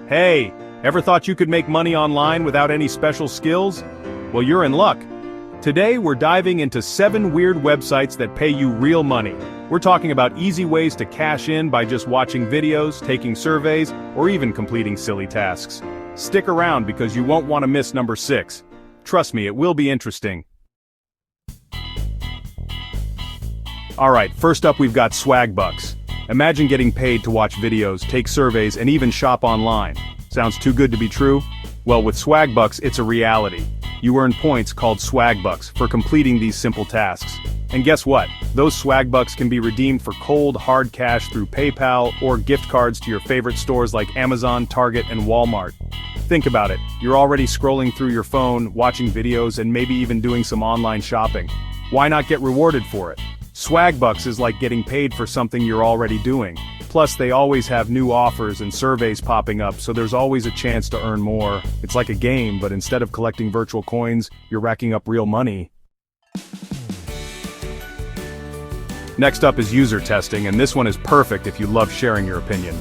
Hey, ever thought you could make money online without any special skills? Well, you're in luck. Today we're diving into 7 weird websites that pay you real money. We're talking about easy ways to cash in by just watching videos, taking surveys, or even completing silly tasks. Stick around because you won't want to miss number 6. Trust me, it will be interesting. Alright, first up we've got Swagbucks. Imagine getting paid to watch videos, take surveys, and even shop online. Sounds too good to be true? Well, with Swagbucks, it's a reality. You earn points called Swagbucks for completing these simple tasks. And guess what? Those Swagbucks can be redeemed for cold, hard cash through PayPal or gift cards to your favorite stores like Amazon, Target, and Walmart. Think about it. You're already scrolling through your phone, watching videos, and maybe even doing some online shopping. Why not get rewarded for it? Swagbucks is like getting paid for something you're already doing. Plus, they always have new offers and surveys popping up, so there's always a chance to earn more. It's like a game, but instead of collecting virtual coins, you're racking up real money. Next up is user testing, and this one is perfect if you love sharing your opinion.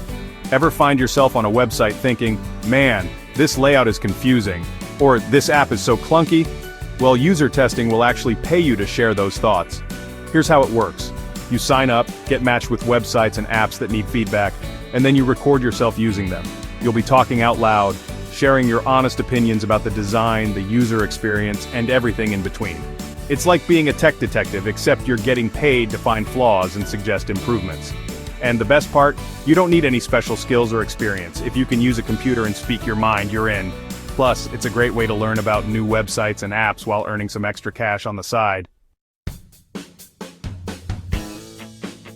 Ever find yourself on a website thinking, man, this layout is confusing, or this app is so clunky? Well, user testing will actually pay you to share those thoughts. Here's how it works. You sign up, get matched with websites and apps that need feedback, and then you record yourself using them. You'll be talking out loud, sharing your honest opinions about the design, the user experience, and everything in between. It's like being a tech detective, except you're getting paid to find flaws and suggest improvements. And the best part, you don't need any special skills or experience. If you can use a computer and speak your mind, you're in. Plus, it's a great way to learn about new websites and apps while earning some extra cash on the side.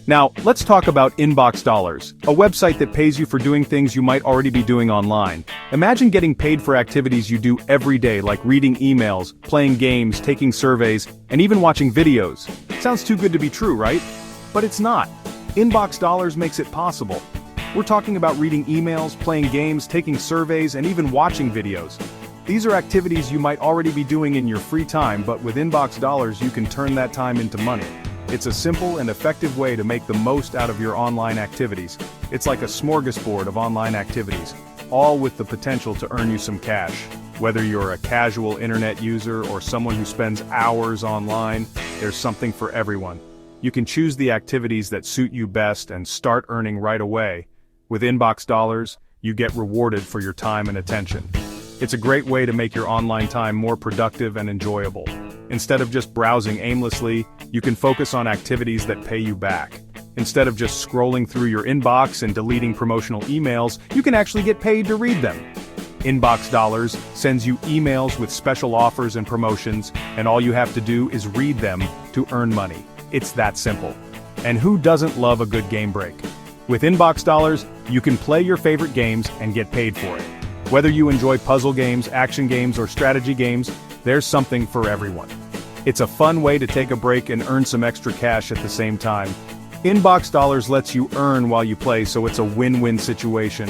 Now, let's talk about Inbox Dollars, a website that pays you for doing things you might already be doing online. Imagine getting paid for activities you do every day, like reading emails, playing games, taking surveys, and even watching videos. Sounds too good to be true, right? But it's not. Inbox Dollars makes it possible. We're talking about reading emails, playing games, taking surveys, and even watching videos. These are activities you might already be doing in your free time, but with Inbox Dollars you can turn that time into money. It's a simple and effective way to make the most out of your online activities. It's like a smorgasbord of online activities, all with the potential to earn you some cash. Whether you're a casual internet user or someone who spends hours online, there's something for everyone. You can choose the activities that suit you best and start earning right away. With Inbox Dollars, you get rewarded for your time and attention. It's a great way to make your online time more productive and enjoyable. Instead of just browsing aimlessly, you can focus on activities that pay you back. Instead of just scrolling through your inbox and deleting promotional emails, you can actually get paid to read them. Inbox Dollars sends you emails with special offers and promotions, and all you have to do is read them to earn money. It's that simple. And who doesn't love a good game break? With Inbox Dollars, you can play your favorite games and get paid for it. Whether you enjoy puzzle games, action games, or strategy games, there's something for everyone. It's a fun way to take a break and earn some extra cash at the same time. Inbox Dollars lets you earn while you play, so it's a win-win situation.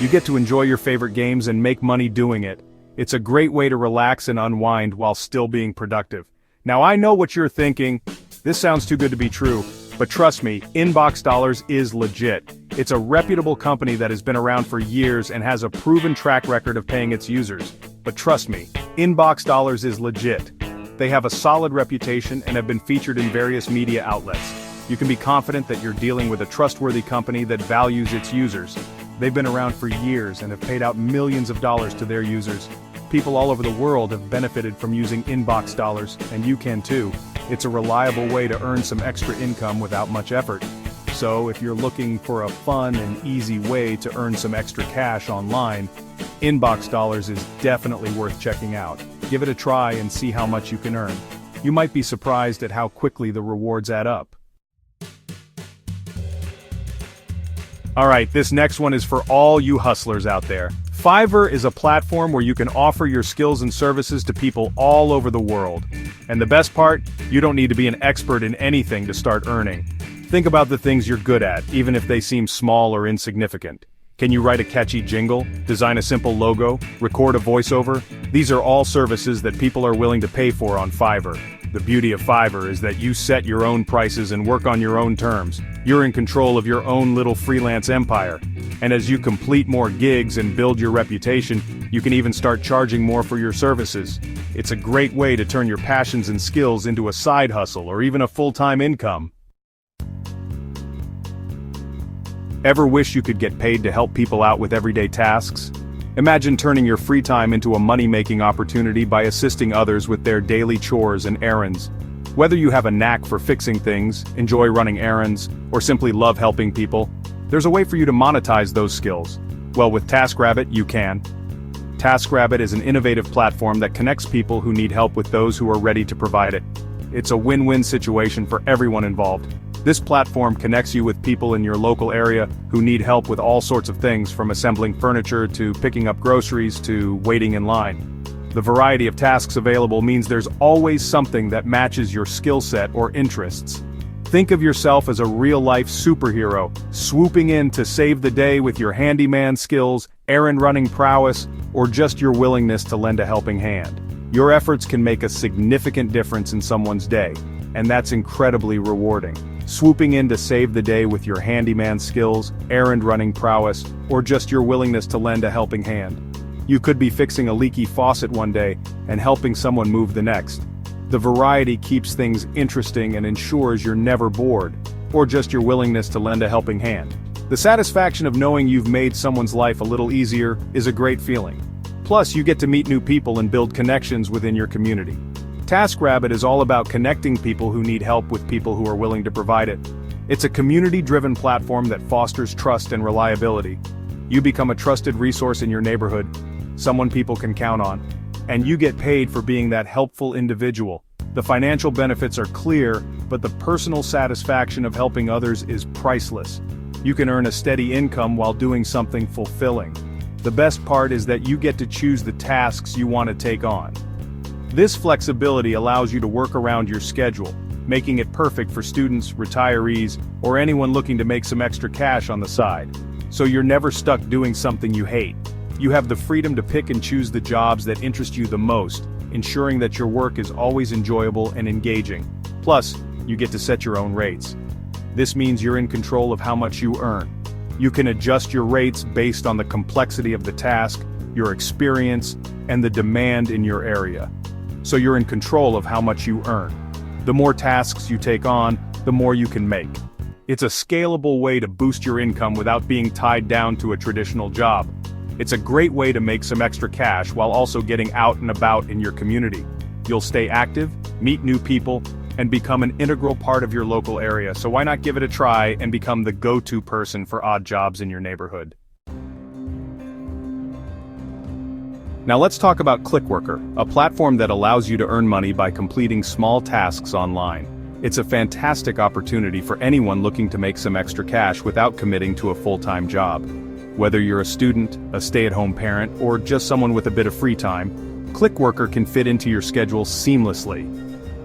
You get to enjoy your favorite games and make money doing it. It's a great way to relax and unwind while still being productive. Now I know what you're thinking. This sounds too good to be true. But trust me, Inbox Dollars is legit. It's a reputable company that has been around for years and has a proven track record of paying its users. But trust me, Inbox Dollars is legit. They have a solid reputation and have been featured in various media outlets. You can be confident that you're dealing with a trustworthy company that values its users. They've been around for years and have paid out millions of dollars to their users. People all over the world have benefited from using Inbox Dollars, and you can too. It's a reliable way to earn some extra income without much effort. So if you're looking for a fun and easy way to earn some extra cash online, Inbox Dollars is definitely worth checking out. Give it a try and see how much you can earn. You might be surprised at how quickly the rewards add up. Alright, this next one is for all you hustlers out there. Fiverr is a platform where you can offer your skills and services to people all over the world. And the best part, you don't need to be an expert in anything to start earning. Think about the things you're good at, even if they seem small or insignificant. Can you write a catchy jingle, design a simple logo, record a voiceover? These are all services that people are willing to pay for on Fiverr. The beauty of Fiverr is that you set your own prices and work on your own terms. You're in control of your own little freelance empire. And as you complete more gigs and build your reputation, you can even start charging more for your services. It's a great way to turn your passions and skills into a side hustle or even a full-time income. Ever wish you could get paid to help people out with everyday tasks? Imagine turning your free time into a money-making opportunity by assisting others with their daily chores and errands. Whether you have a knack for fixing things, enjoy running errands, or simply love helping people, there's a way for you to monetize those skills. Well, with TaskRabbit, you can. TaskRabbit is an innovative platform that connects people who need help with those who are ready to provide it. It's a win-win situation for everyone involved. This platform connects you with people in your local area who need help with all sorts of things, from assembling furniture to picking up groceries to waiting in line. The variety of tasks available means there's always something that matches your skill set or interests. Think of yourself as a real-life superhero, swooping in to save the day with your handyman skills, errand-running prowess, or just your willingness to lend a helping hand. Your efforts can make a significant difference in someone's day, and that's incredibly rewarding. Swooping in to save the day with your handyman skills, errand-running prowess, or just your willingness to lend a helping hand. You could be fixing a leaky faucet one day and helping someone move the next. The variety keeps things interesting and ensures you're never bored, or just your willingness to lend a helping hand. The satisfaction of knowing you've made someone's life a little easier is a great feeling. Plus, you get to meet new people and build connections within your community. TaskRabbit is all about connecting people who need help with people who are willing to provide it. It's a community-driven platform that fosters trust and reliability. You become a trusted resource in your neighborhood, someone people can count on, and you get paid for being that helpful individual. The financial benefits are clear, but the personal satisfaction of helping others is priceless. You can earn a steady income while doing something fulfilling. The best part is that you get to choose the tasks you want to take on. This flexibility allows you to work around your schedule, making it perfect for students, retirees, or anyone looking to make some extra cash on the side. So you're never stuck doing something you hate. You have the freedom to pick and choose the jobs that interest you the most, ensuring that your work is always enjoyable and engaging. Plus, you get to set your own rates. This means you're in control of how much you earn. You can adjust your rates based on the complexity of the task, your experience, and the demand in your area. So you're in control of how much you earn. The more tasks you take on, the more you can make. It's a scalable way to boost your income without being tied down to a traditional job. It's a great way to make some extra cash while also getting out and about in your community. You'll stay active, meet new people, and become an integral part of your local area, so why not give it a try and become the go-to person for odd jobs in your neighborhood? Now let's talk about Clickworker, a platform that allows you to earn money by completing small tasks online. It's a fantastic opportunity for anyone looking to make some extra cash without committing to a full-time job. Whether you're a student, a stay-at-home parent, or just someone with a bit of free time, Clickworker can fit into your schedule seamlessly.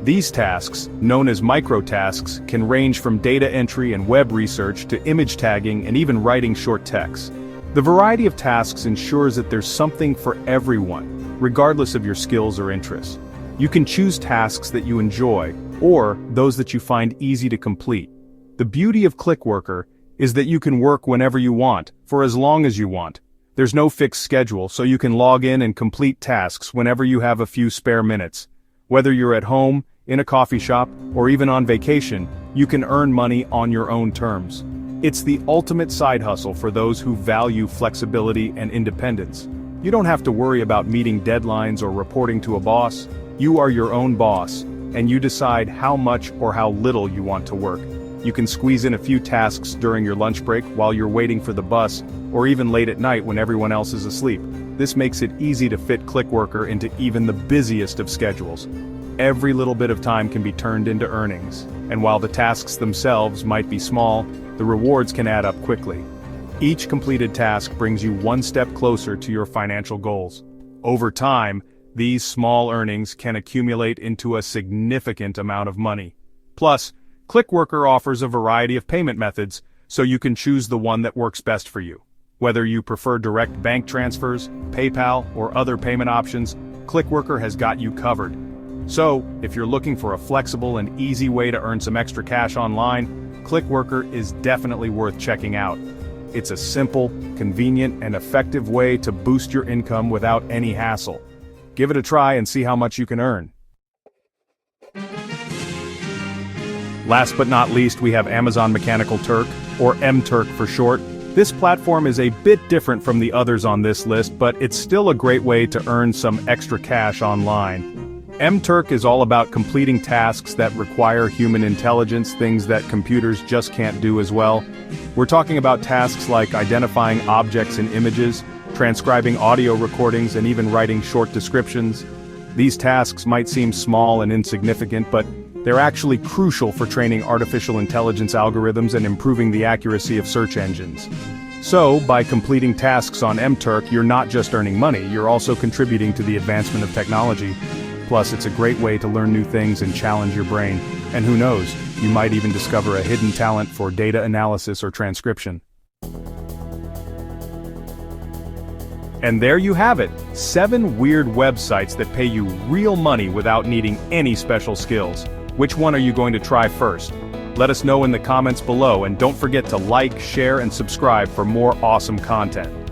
These tasks, known as micro-tasks, can range from data entry and web research to image tagging and even writing short text. The variety of tasks ensures that there's something for everyone, regardless of your skills or interests. You can choose tasks that you enjoy, or those that you find easy to complete. The beauty of Clickworker is that you can work whenever you want, for as long as you want. There's no fixed schedule, so you can log in and complete tasks whenever you have a few spare minutes. Whether you're at home, in a coffee shop, or even on vacation, you can earn money on your own terms. It's the ultimate side hustle for those who value flexibility and independence. You don't have to worry about meeting deadlines or reporting to a boss. You are your own boss, and you decide how much or how little you want to work. You can squeeze in a few tasks during your lunch break while you're waiting for the bus, or even late at night when everyone else is asleep. This makes it easy to fit Clickworker into even the busiest of schedules. Every little bit of time can be turned into earnings, and while the tasks themselves might be small, the rewards can add up quickly. Each completed task brings you one step closer to your financial goals. Over time, these small earnings can accumulate into a significant amount of money. Plus, Clickworker offers a variety of payment methods, so you can choose the one that works best for you. Whether you prefer direct bank transfers, PayPal, or other payment options, Clickworker has got you covered. So, if you're looking for a flexible and easy way to earn some extra cash online, ClickWorker is definitely worth checking out. It's a simple, convenient, and effective way to boost your income without any hassle. Give it a try and see how much you can earn. Last but not least, we have Amazon Mechanical Turk, or MTurk for short. This platform is a bit different from the others on this list, but it's still a great way to earn some extra cash online. MTurk is all about completing tasks that require human intelligence, things that computers just can't do as well. We're talking about tasks like identifying objects in images, transcribing audio recordings, and even writing short descriptions. These tasks might seem small and insignificant, but they're actually crucial for training artificial intelligence algorithms and improving the accuracy of search engines. So, by completing tasks on MTurk, you're not just earning money, you're also contributing to the advancement of technology. Plus, it's a great way to learn new things and challenge your brain. And who knows, you might even discover a hidden talent for data analysis or transcription. And there you have it, 7 weird websites that pay you real money without needing any special skills. Which one are you going to try first? Let us know in the comments below, and don't forget to like, share, and subscribe for more awesome content.